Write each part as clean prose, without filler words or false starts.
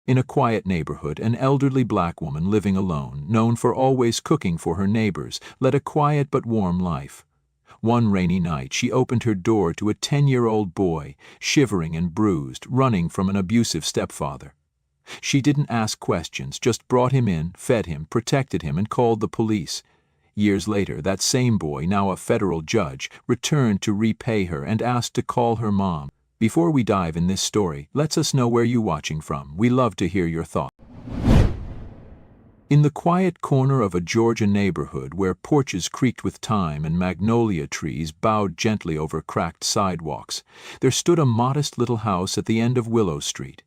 In a quiet neighborhood, an elderly black woman living alone, known for always cooking for her neighbors, led a quiet but warm life. One rainy night, she opened her door to a 10-year-old boy, shivering and bruised, running from an abusive stepfather. She didn't ask questions, just brought him in, fed him, protected him, and called the police. Years later, that same boy, now a federal judge, returned to repay her and asked to call her mom. Before we dive in this story, let us know where you're watching from. We love to hear your thoughts. In the quiet corner of a Georgia neighborhood where porches creaked with time and magnolia trees bowed gently over cracked sidewalks, there stood a modest little house at the end of Willow Street.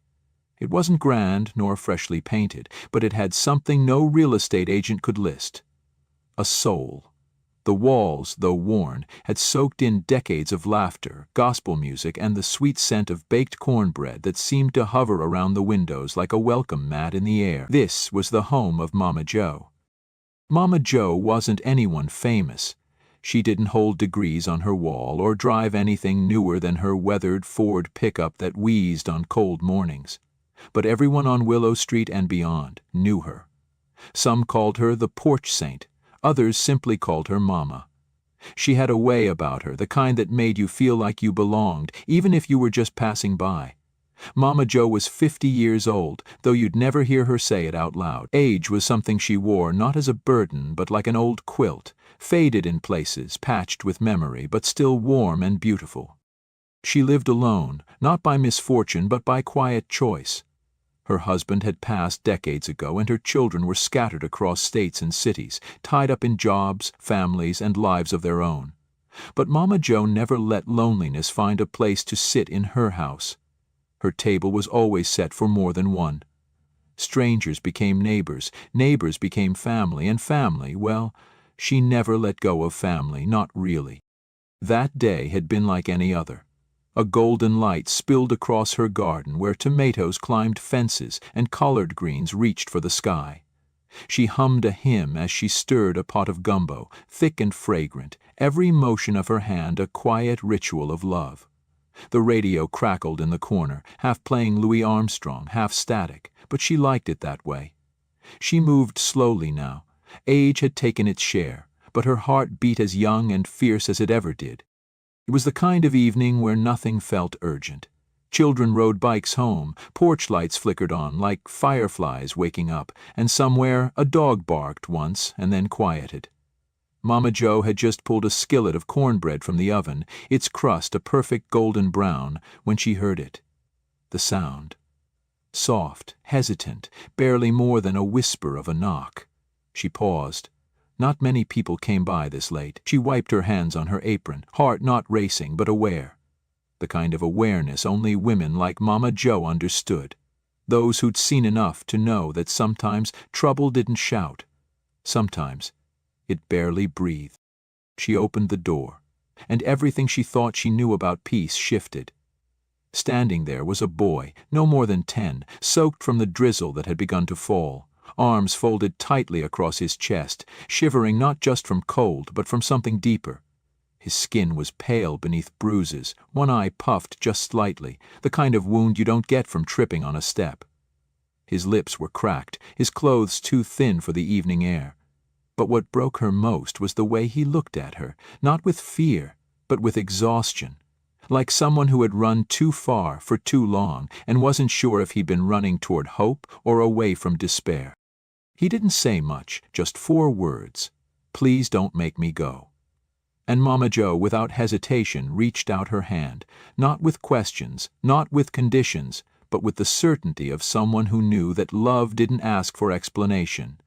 It wasn't grand nor freshly painted, but it had something no real estate agent could list: a soul. The walls, though worn, had soaked in decades of laughter, gospel music, and the sweet scent of baked cornbread that seemed to hover around the windows like a welcome mat in the air. This was the home of Mama Jo. Mama Jo wasn't anyone famous. She didn't hold degrees on her wall or drive anything newer than her weathered Ford pickup that wheezed on cold mornings. But everyone on Willow Street and beyond knew her. Some called her the Porch Saint. Others simply called her Mama. She had a way about her, the kind that made you feel like you belonged, even if you were just passing by. Mama Jo was 50 years old, though you'd never hear her say it out loud. Age was something she wore not as a burden, but like an old quilt, faded in places, patched with memory, but still warm and beautiful. She lived alone, not by misfortune, but by quiet choice. Her husband had passed decades ago, and her children were scattered across states and cities, tied up in jobs, families, and lives of their own. But Mama Jo never let loneliness find a place to sit in her house. Her table was always set for more than one. Strangers became neighbors, neighbors became family, and family, well, she never let go of family, not really. That day had been like any other. A golden light spilled across her garden where tomatoes climbed fences and collard greens reached for the sky. She hummed a hymn as she stirred a pot of gumbo, thick and fragrant, every motion of her hand a quiet ritual of love. The radio crackled in the corner, half playing Louis Armstrong, half static, but she liked it that way. She moved slowly now. Age had taken its share, but her heart beat as young and fierce as it ever did. It was the kind of evening where nothing felt urgent. Children rode bikes home, porch lights flickered on like fireflies waking up, and somewhere a dog barked once and then quieted. Mama Jo had just pulled a skillet of cornbread from the oven, its crust a perfect golden brown, when she heard it. The sound. Soft, hesitant, barely more than a whisper of a knock. She paused. Not many people came by this late. She wiped her hands on her apron, heart not racing but aware. The kind of awareness only women like Mama Jo understood. Those who'd seen enough to know that sometimes trouble didn't shout. Sometimes it barely breathed. She opened the door, and everything she thought she knew about peace shifted. Standing there was a boy, no more than 10, soaked from the drizzle that had begun to fall. Arms folded tightly across his chest, shivering not just from cold, but from something deeper. His skin was pale beneath bruises, one eye puffed just slightly, the kind of wound you don't get from tripping on a step. His lips were cracked, his clothes too thin for the evening air. But what broke her most was the way he looked at her, not with fear, but with exhaustion, like someone who had run too far for too long and wasn't sure if he'd been running toward hope or away from despair. He didn't say much, just 4 words: "Please don't make me go." And Mama Jo, without hesitation, reached out her hand, not with questions, not with conditions, but with the certainty of someone who knew that love didn't ask for explanation.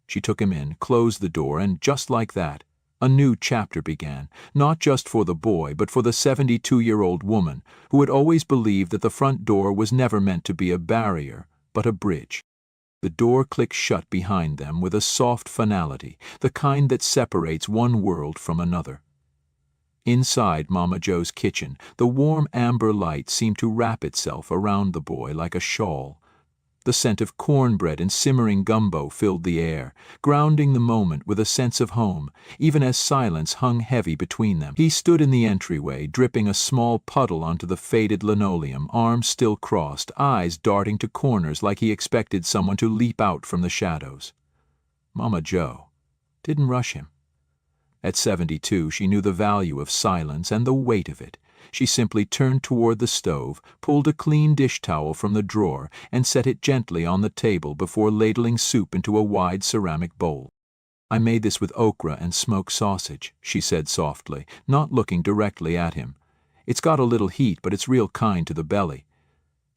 She took him in, closed the door, and just like that, a new chapter began, not just for the boy, but for the 72-year-old woman who had always believed that the front door was never meant to be a barrier, but a bridge. The door clicked shut behind them with a soft finality, the kind that separates one world from another. Inside Mama Jo's kitchen, the warm amber light seemed to wrap itself around the boy like a shawl. The scent of cornbread and simmering gumbo filled the air, grounding the moment with a sense of home, even as silence hung heavy between them. He stood in the entryway, dripping a small puddle onto the faded linoleum, arms still crossed, eyes darting to corners like he expected someone to leap out from the shadows. Mama Joe didn't rush him. At 72, she knew the value of silence and the weight of it. She simply turned toward the stove, pulled a clean dish towel from the drawer, and set it gently on the table before ladling soup into a wide ceramic bowl. "I made this with okra and smoked sausage," she said softly, not looking directly at him. "It's got a little heat, but it's real kind to the belly."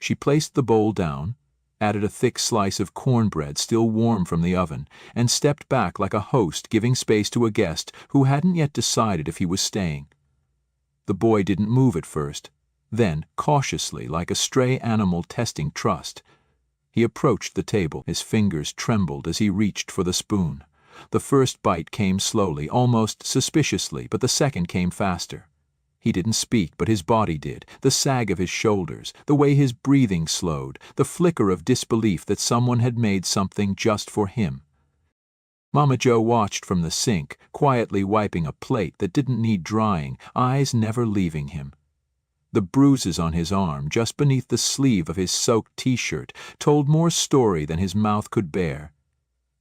She placed the bowl down, added a thick slice of cornbread still warm from the oven, and stepped back like a host giving space to a guest who hadn't yet decided if he was staying. The boy didn't move at first. Then, cautiously, like a stray animal testing trust, he approached the table. His fingers trembled as he reached for the spoon. The first bite came slowly, almost suspiciously, but the second came faster. He didn't speak, but his body did. The sag of his shoulders, the way his breathing slowed, the flicker of disbelief that someone had made something just for him. Mama Joe watched from the sink, quietly wiping a plate that didn't need drying, eyes never leaving him. The bruises on his arm, just beneath the sleeve of his soaked t-shirt, told more story than his mouth could bear.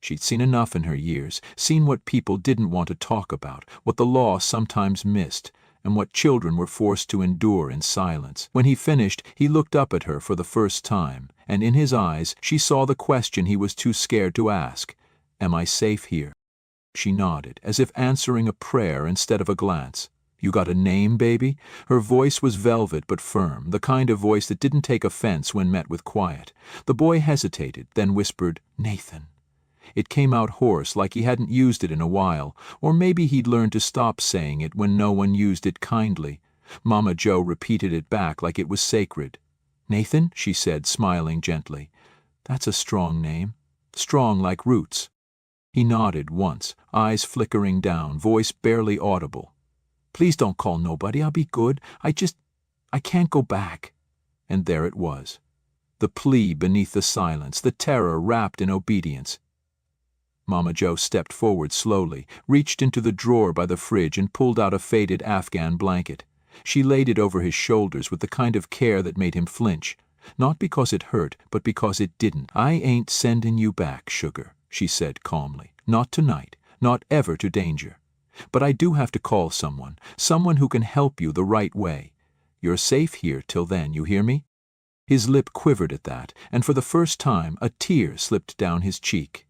She'd seen enough in her years, seen what people didn't want to talk about, what the law sometimes missed, and what children were forced to endure in silence. When he finished, he looked up at her for the first time, and in his eyes she saw the question he was too scared to ask. "Am I safe here?" She nodded, as if answering a prayer instead of a glance. "You got a name, baby?" Her voice was velvet but firm, the kind of voice that didn't take offense when met with quiet. The boy hesitated, then whispered, "Nathan." It came out hoarse, like he hadn't used it in a while, or maybe he'd learned to stop saying it when no one used it kindly. Mama Joe repeated it back like it was sacred. "Nathan," she said, smiling gently. "That's a strong name. Strong like roots." He nodded once, eyes flickering down, voice barely audible. "Please don't call nobody. I'll be good. I can't go back." And there it was. The plea beneath the silence, the terror wrapped in obedience. Mama Joe stepped forward slowly, reached into the drawer by the fridge and pulled out a faded Afghan blanket. She laid it over his shoulders with the kind of care that made him flinch. Not because it hurt, but because it didn't. "I ain't sending you back, sugar," she said calmly. "Not tonight, not ever to danger. But I do have to call someone who can help you the right way. You're safe here till then, you hear me?" His lip quivered at that, and for the first time a tear slipped down his cheek.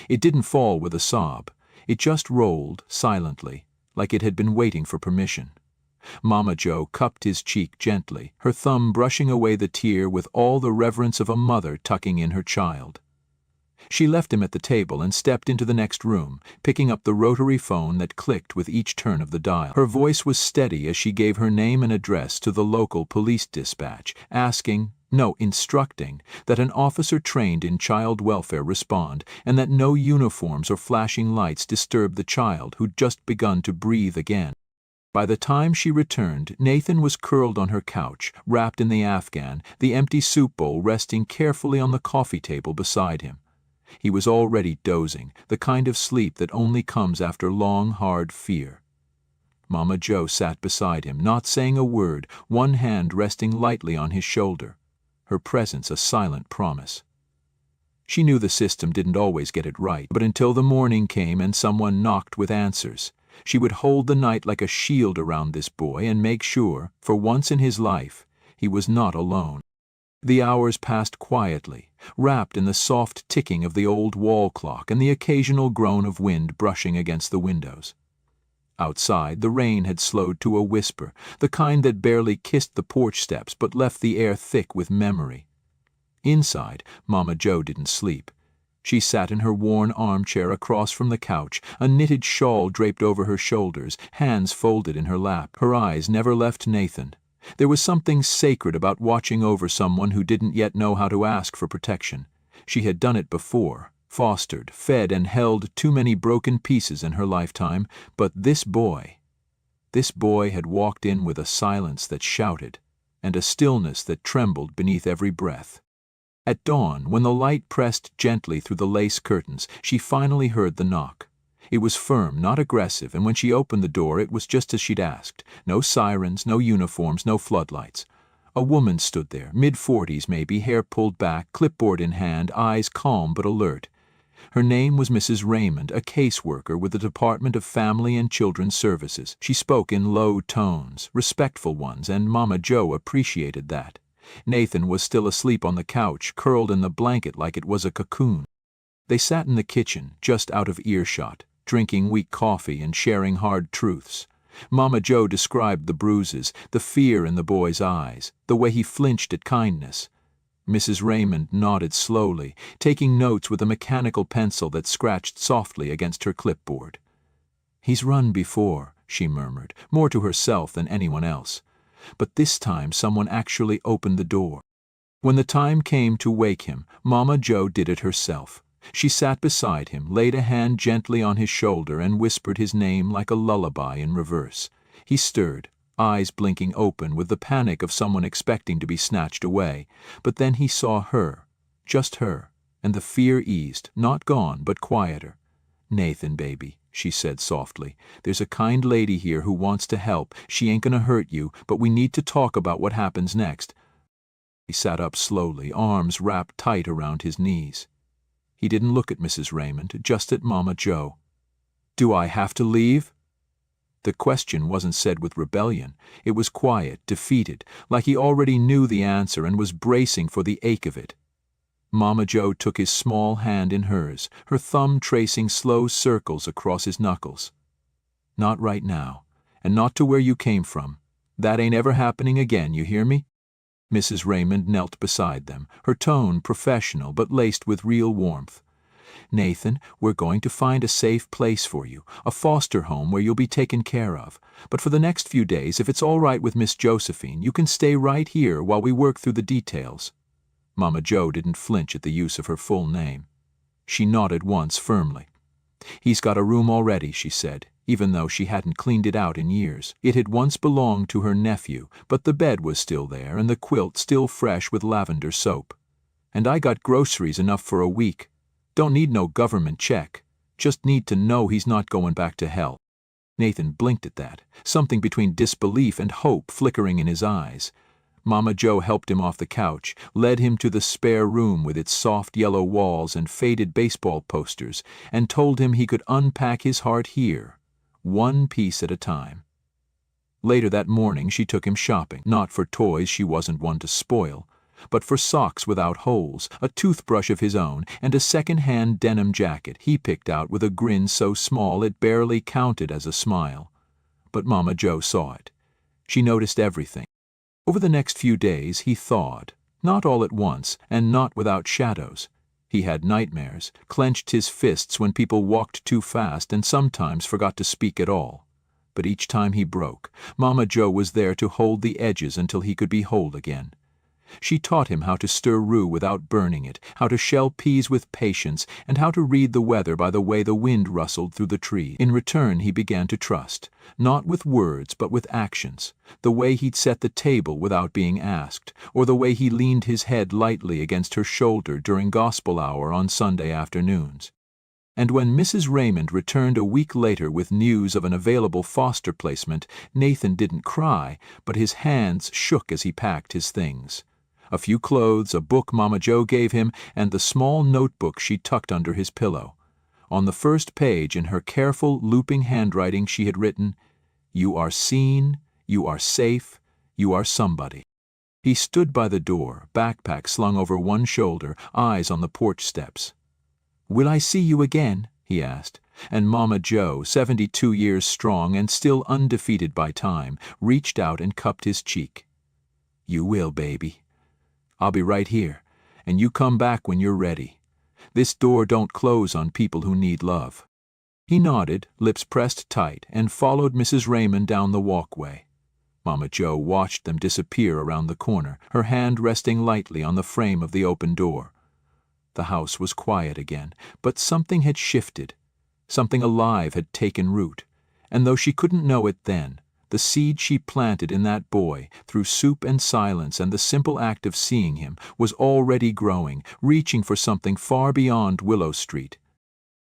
It didn't fall with a sob. It just rolled, silently, like it had been waiting for permission. Mama Joe cupped his cheek gently, her thumb brushing away the tear with all the reverence of a mother tucking in her child. She left him at the table and stepped into the next room, picking up the rotary phone that clicked with each turn of the dial. Her voice was steady as she gave her name and address to the local police dispatch, instructing that an officer trained in child welfare respond and that no uniforms or flashing lights disturb the child who'd just begun to breathe again. By the time she returned, Nathan was curled on her couch, wrapped in the Afghan, the empty soup bowl resting carefully on the coffee table beside him. He was already dozing, the kind of sleep that only comes after long, hard fear. Mama Joe sat beside him, not saying a word, one hand resting lightly on his shoulder, her presence a silent promise. She knew the system didn't always get it right, but until the morning came and someone knocked with answers, she would hold the night like a shield around this boy and make sure, for once in his life, he was not alone. The hours passed quietly, wrapped in the soft ticking of the old wall clock and the occasional groan of wind brushing against the windows. Outside, the rain had slowed to a whisper, the kind that barely kissed the porch steps but left the air thick with memory. Inside, Mama Joe didn't sleep. She sat in her worn armchair across from the couch, a knitted shawl draped over her shoulders, hands folded in her lap. Her eyes never left Nathan. There was something sacred about watching over someone who didn't yet know how to ask for protection. She had done it before, fostered, fed, and held too many broken pieces in her lifetime, but this boy had walked in with a silence that shouted, and a stillness that trembled beneath every breath. At dawn, when the light pressed gently through the lace curtains, she finally heard the knock. It was firm, not aggressive, and when she opened the door it was just as she'd asked. No sirens, no uniforms, no floodlights. A woman stood there, mid-40s maybe, hair pulled back, clipboard in hand, eyes calm but alert. Her name was Mrs. Raymond, a caseworker with the Department of Family and Children's Services. She spoke in low tones, respectful ones, and Mama Joe appreciated that. Nathan was still asleep on the couch, curled in the blanket like it was a cocoon. They sat in the kitchen, just out of earshot, drinking weak coffee and sharing hard truths. Mama Joe described the bruises, the fear in the boy's eyes, the way he flinched at kindness. Mrs. Raymond nodded slowly, taking notes with a mechanical pencil that scratched softly against her clipboard. "He's run before," she murmured, more to herself than anyone else. But this time someone actually opened the door. When the time came to wake him, Mama Joe did it herself. She sat beside him, laid a hand gently on his shoulder, and whispered his name like a lullaby in reverse. He stirred, eyes blinking open with the panic of someone expecting to be snatched away. But then he saw her, just her, and the fear eased, not gone, but quieter. "Nathan, baby," she said softly, "there's a kind lady here who wants to help. She ain't gonna hurt you, but we need to talk about what happens next." He sat up slowly, arms wrapped tight around his knees. He didn't look at Mrs. Raymond, just at Mama Joe. "Do I have to leave?" The question wasn't said with rebellion. It was quiet, defeated, like he already knew the answer and was bracing for the ache of it. Mama Joe took his small hand in hers, her thumb tracing slow circles across his knuckles. "Not right now, and not to where you came from. That ain't ever happening again, you hear me?" Mrs. Raymond knelt beside them, her tone professional but laced with real warmth. "Nathan, we're going to find a safe place for you, a foster home where you'll be taken care of. But for the next few days, if it's all right with Miss Josephine, you can stay right here while we work through the details." Mama Joe didn't flinch at the use of her full name. She nodded once firmly. "He's got a room already," she said, even though she hadn't cleaned it out in years. It had once belonged to her nephew, but the bed was still there and the quilt still fresh with lavender soap. "And I got groceries enough for a week. Don't need no government check. Just need to know he's not going back to hell." Nathan blinked at that, something between disbelief and hope flickering in his eyes. Mama Joe helped him off the couch, led him to the spare room with its soft yellow walls and faded baseball posters, and told him he could unpack his heart here, one piece at a time. Later that morning she took him shopping, not for toys she wasn't one to spoil, but for socks without holes, a toothbrush of his own, and a second-hand denim jacket he picked out with a grin so small it barely counted as a smile. But Mama Joe saw it. She noticed everything. Over the next few days he thawed, not all at once, and not without shadows. He had nightmares, clenched his fists when people walked too fast, and sometimes forgot to speak at all. But each time he broke, Mama Joe was there to hold the edges until he could be whole again. She taught him how to stir roux without burning it, how to shell peas with patience, and how to read the weather by the way the wind rustled through the trees. In return he began to trust, not with words but with actions, the way he'd set the table without being asked, or the way he leaned his head lightly against her shoulder during gospel hour on Sunday afternoons. And when Mrs. Raymond returned a week later with news of an available foster placement, Nathan didn't cry, but his hands shook as he packed his things. A few clothes, a book Mama Joe gave him, and the small notebook she tucked under his pillow. On the first page, in her careful, looping handwriting, she had written, "You are seen, you are safe, you are somebody." He stood by the door, backpack slung over one shoulder, eyes on the porch steps. "Will I see you again?" he asked, and Mama Joe, 72 years strong and still undefeated by time, reached out and cupped his cheek. "You will, baby. I'll be right here, and you come back when you're ready. This door don't close on people who need love." He nodded, lips pressed tight, and followed Mrs. Raymond down the walkway. Mama Joe watched them disappear around the corner, her hand resting lightly on the frame of the open door. The house was quiet again, but something had shifted. Something alive had taken root, and though she couldn't know it then, The seed she planted in that boy, through soup and silence and the simple act of seeing him, was already growing, reaching for something far beyond Willow Street.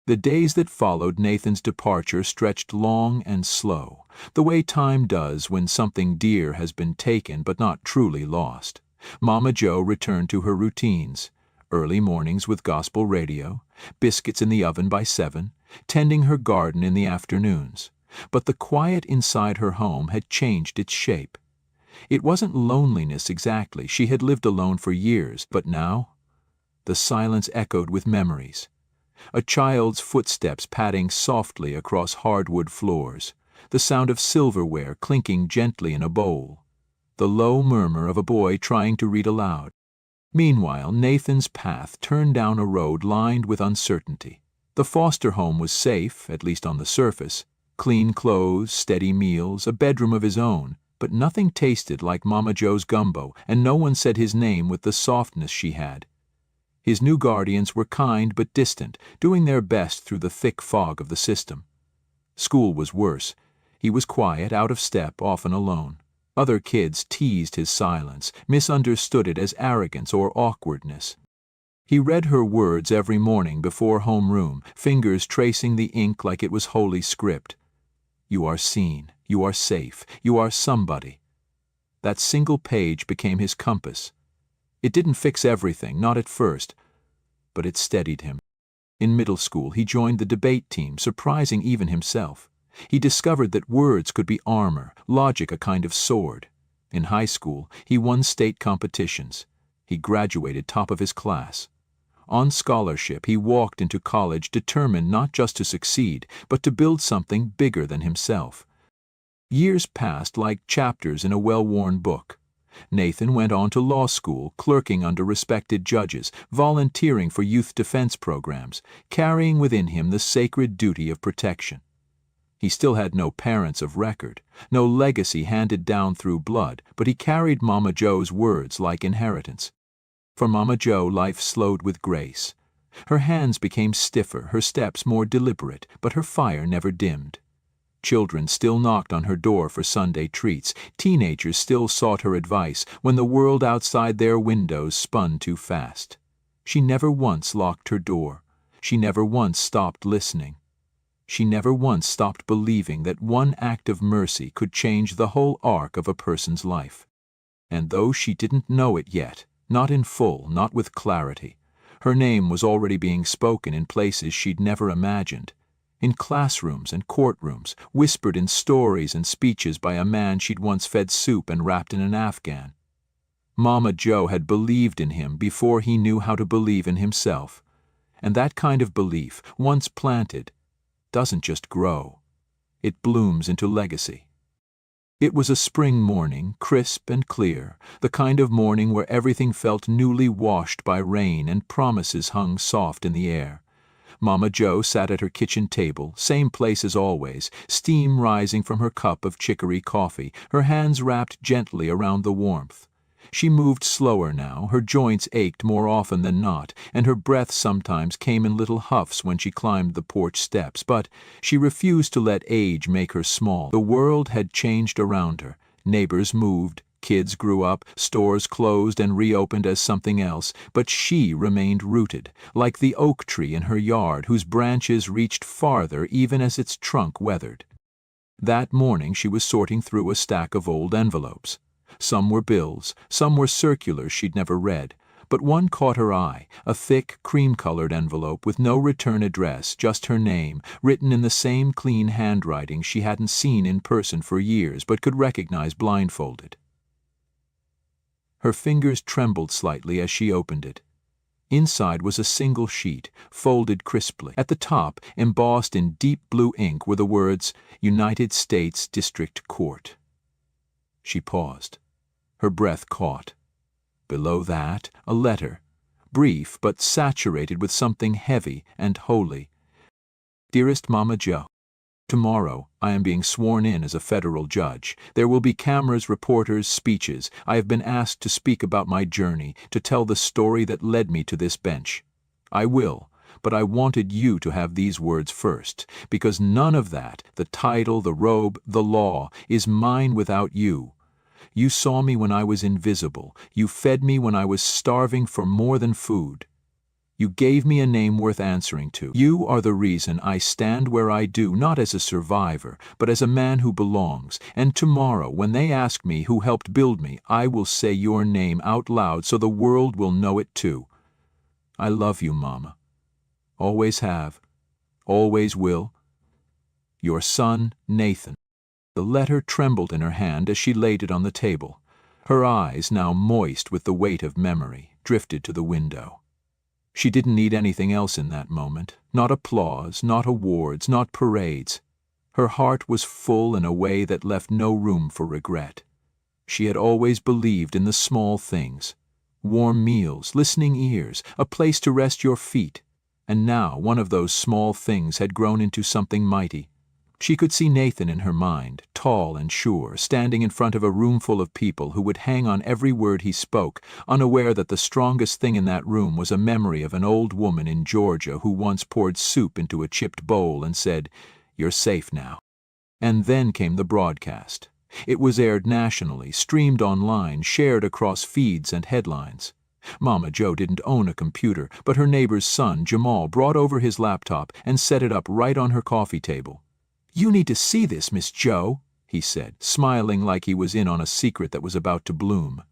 The days that followed Nathan's departure stretched long and slow, the way time does when something dear has been taken but not truly lost. Mama Jo returned to her routines: early mornings with gospel radio, biscuits in the oven by 7, tending her garden in the afternoons. But the quiet inside her home had changed its shape. It wasn't loneliness exactly, she had lived alone for years, but now the silence echoed with memories. A child's footsteps padding softly across hardwood floors, the sound of silverware clinking gently in a bowl, the low murmur of a boy trying to read aloud. Meanwhile, Nathan's path turned down a road lined with uncertainty. The foster home was safe, at least on the surface. Clean clothes, steady meals, a bedroom of his own, but nothing tasted like Mama Jo's gumbo, and no one said his name with the softness she had. His new guardians were kind but distant, doing their best through the thick fog of the system. School was worse. He was quiet, out of step, often alone. Other kids teased his silence, misunderstood it as arrogance or awkwardness. He read her words every morning before homeroom, fingers tracing the ink like it was holy script. You are seen, you are safe, you are somebody. That single page became his compass. It didn't fix everything, not at first, but it steadied him. In middle school, he joined the debate team, surprising even himself. He discovered that words could be armor, logic a kind of sword. In high school, he won state competitions. He graduated top of his class. On scholarship, he walked into college determined not just to succeed, but to build something bigger than himself. Years passed like chapters in a well-worn book. Nathan went on to law school, clerking under respected judges, volunteering for youth defense programs, carrying within him the sacred duty of protection. He still had no parents of record, no legacy handed down through blood, but he carried Mama Jo's words like inheritance. For Mama Jo, life slowed with grace. Her hands became stiffer, her steps more deliberate, but her fire never dimmed. Children still knocked on her door for Sunday treats. Teenagers still sought her advice when the world outside their windows spun too fast. She never once locked her door. She never once stopped listening. She never once stopped believing that one act of mercy could change the whole arc of a person's life. And though she didn't know it yet, not in full, not with clarity, her name was already being spoken in places she'd never imagined. In classrooms and courtrooms, whispered in stories and speeches by a man she'd once fed soup and wrapped in an Afghan. Mama Jo had believed in him before he knew how to believe in himself. And that kind of belief, once planted, doesn't just grow. It blooms into legacy. It was a spring morning, crisp and clear, the kind of morning where everything felt newly washed by rain and promises hung soft in the air. Mama Jo sat at her kitchen table, same place as always, steam rising from her cup of chicory coffee, her hands wrapped gently around the warmth. She moved slower now, her joints ached more often than not, and her breath sometimes came in little huffs when she climbed the porch steps, but she refused to let age make her small. The world had changed around her. Neighbors moved, kids grew up, stores closed and reopened as something else, but she remained rooted, like the oak tree in her yard whose branches reached farther even as its trunk weathered. That morning she was sorting through a stack of old envelopes. Some were bills, some were circulars she'd never read, but one caught her eye, a thick, cream-colored envelope with no return address, just her name, written in the same clean handwriting she hadn't seen in person for years but could recognize blindfolded. Her fingers trembled slightly as she opened it. Inside was a single sheet, folded crisply. At the top, embossed in deep blue ink, were the words, United States District Court. She paused. Her breath caught. Below that, a letter, brief but saturated with something heavy and holy. Dearest Mama Jo, tomorrow I am being sworn in as a federal judge. There will be cameras, reporters, speeches. I have been asked to speak about my journey, to tell the story that led me to this bench. I will, but I wanted you to have these words first, because none of that, the title, the robe, the law, is mine without you. You saw me when I was invisible. You fed me when I was starving for more than food. You gave me a name worth answering to. You are the reason I stand where I do, not as a survivor, but as a man who belongs. And tomorrow, when they ask me who helped build me, I will say your name out loud so the world will know it too. I love you, Mama. Always have. Always will. Your son, Nathan. The letter trembled in her hand as she laid it on the table. Her eyes, now moist with the weight of memory, drifted to the window. She didn't need anything else in that moment, not applause, not awards, not parades. Her heart was full in a way that left no room for regret. She had always believed in the small things. Warm meals, listening ears, a place to rest your feet. And now one of those small things had grown into something mighty. She could see Nathan in her mind, tall and sure, standing in front of a room full of people who would hang on every word he spoke, unaware that the strongest thing in that room was a memory of an old woman in Georgia who once poured soup into a chipped bowl and said, "You're safe now." And then came the broadcast. It was aired nationally, streamed online, shared across feeds and headlines. Mama Jo didn't own a computer, but her neighbor's son, Jamal, brought over his laptop and set it up right on her coffee table. "You need to see this, Miss Jo," he said, smiling like he was in on a secret that was about to bloom.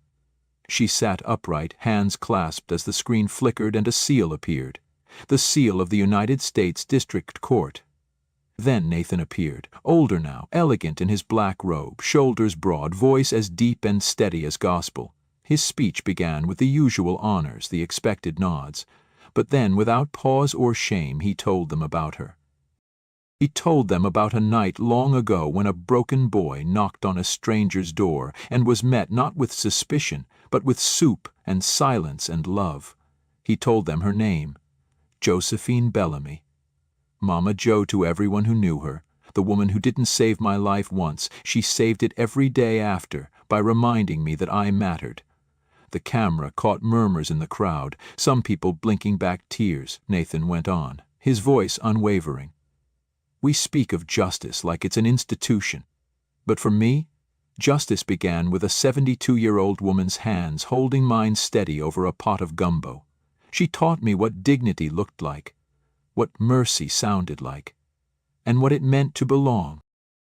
She sat upright, hands clasped as the screen flickered and a seal appeared. The seal of the United States District Court. Then Nathan appeared, older now, elegant in his black robe, shoulders broad, voice as deep and steady as gospel. His speech began with the usual honors, the expected nods. But then, without pause or shame, he told them about her. He told them about a night long ago when a broken boy knocked on a stranger's door and was met not with suspicion, but with soup and silence and love. He told them her name, Josephine Bellamy. Mama Jo to everyone who knew her, the woman who didn't save my life once, she saved it every day after by reminding me that I mattered. The camera caught murmurs in the crowd, some people blinking back tears. Nathan went on, his voice unwavering. We speak of justice like it's an institution. But for me, justice began with a 72-year-old woman's hands holding mine steady over a pot of gumbo. She taught me what dignity looked like, what mercy sounded like, and what it meant to belong.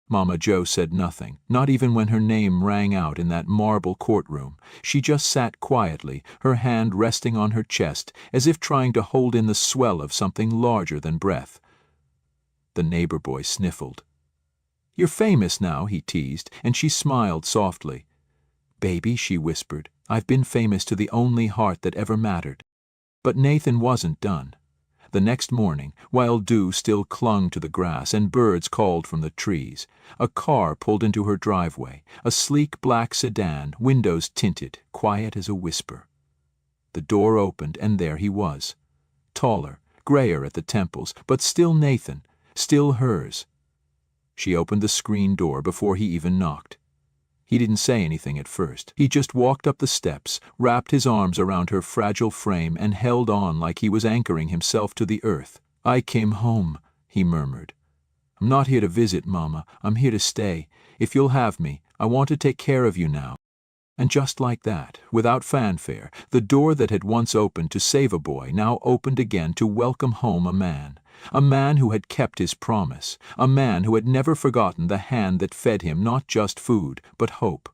Mama Jo said nothing, not even when her name rang out in that marble courtroom. She just sat quietly, her hand resting on her chest, as if trying to hold in the swell of something larger than breath. The neighbor boy sniffled. "You're famous now," he teased, and she smiled softly. "Baby," she whispered, "I've been famous to the only heart that ever mattered." But Nathan wasn't done. The next morning, while dew still clung to the grass and birds called from the trees, a car pulled into her driveway, a sleek black sedan, windows tinted, quiet as a whisper. The door opened, and there he was. Taller, grayer at the temples, but still Nathan, still hers. She opened the screen door before he even knocked. He didn't say anything at first. He just walked up the steps, wrapped his arms around her fragile frame, and held on like he was anchoring himself to the earth. "I came home," he murmured. "I'm not here to visit, Mama. I'm here to stay. If you'll have me, I want to take care of you now." And just like that, without fanfare, the door that had once opened to save a boy now opened again to welcome home a man who had kept his promise, a man who had never forgotten the hand that fed him not just food, but hope.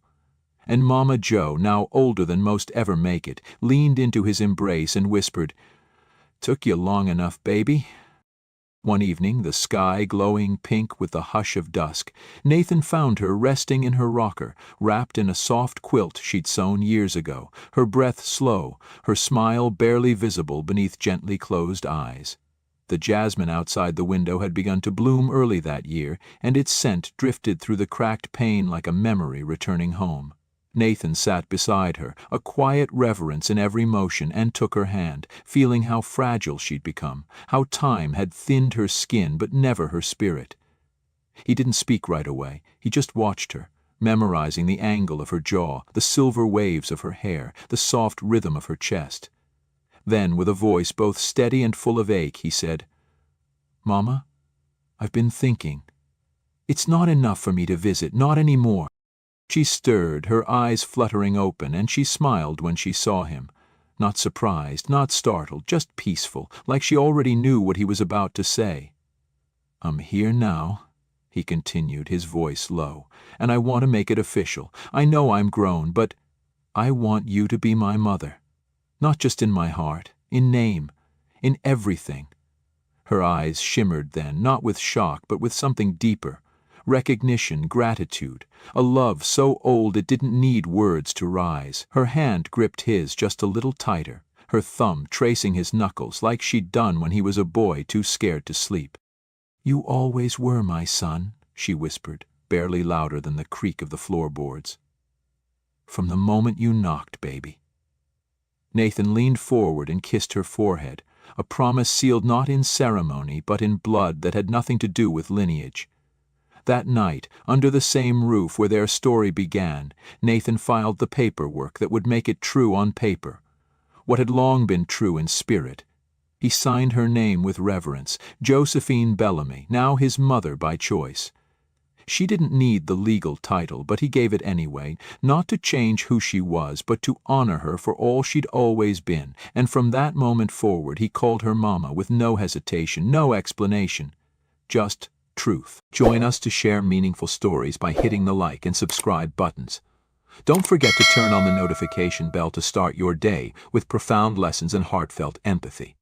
And Mama Jo, now older than most ever make it, leaned into his embrace and whispered, "Took you long enough, baby." One evening, the sky glowing pink with the hush of dusk, Nathan found her resting in her rocker, wrapped in a soft quilt she'd sewn years ago, her breath slow, her smile barely visible beneath gently closed eyes. The jasmine outside the window had begun to bloom early that year, and its scent drifted through the cracked pane like a memory returning home. Nathan sat beside her, a quiet reverence in every motion, and took her hand, feeling how fragile she'd become, how time had thinned her skin but never her spirit. He didn't speak right away. He just watched her, memorizing the angle of her jaw, the silver waves of her hair, the soft rhythm of her chest. Then, with a voice both steady and full of ache, he said, "Mama, I've been thinking. It's not enough for me to visit, not any more." She stirred, her eyes fluttering open, and she smiled when she saw him. Not surprised, not startled, just peaceful, like she already knew what he was about to say. "I'm here now," he continued, his voice low, "and I want to make it official. I know I'm grown, but I want you to be my mother. Not just in my heart, in name, in everything." Her eyes shimmered then, not with shock, but with something deeper. Recognition, gratitude, a love so old it didn't need words to rise. Her hand gripped his just a little tighter, her thumb tracing his knuckles like she'd done when he was a boy too scared to sleep. "You always were my son," she whispered, barely louder than the creak of the floorboards. "From the moment you knocked, baby." Nathan leaned forward and kissed her forehead, a promise sealed not in ceremony but in blood that had nothing to do with lineage. That night, under the same roof where their story began, Nathan filed the paperwork that would make it true on paper, what had long been true in spirit. He signed her name with reverence, Josephine Bellamy, now his mother by choice. She didn't need the legal title, but he gave it anyway, not to change who she was, but to honor her for all she'd always been, and from that moment forward he called her Mama with no hesitation, no explanation, just truth. Join us to share meaningful stories by hitting the like and subscribe buttons. Don't forget to turn on the notification bell to start your day with profound lessons and heartfelt empathy.